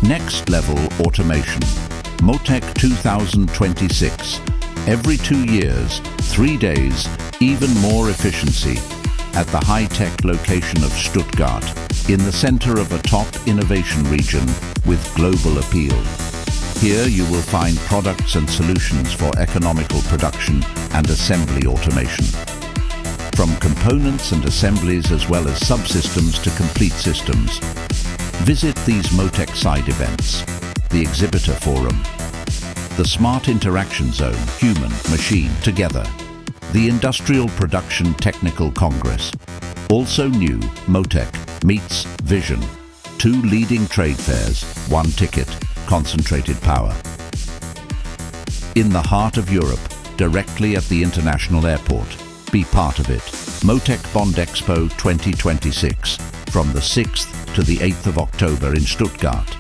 Next level automation. Motek 2026. Every 2 years, 3 days, even more efficiency. At the high-tech location of Stuttgart, in the center of a top innovation region with global appeal. Here you will find products and solutions for economical production and assembly automation. From components and assemblies as well as subsystems to complete systems. Visit these Motek side events, the Exhibitor Forum, the Smart Interaction Zone, Human, Machine, Together, the Industrial Production Technical Congress. Also new, Motek meets Vision. 2 leading trade fairs, 1 ticket, concentrated power. In the heart of Europe, directly at the international airport. Be part of it. Motek Bond Expo 2026, from the 6th to the 8th of October in Stuttgart.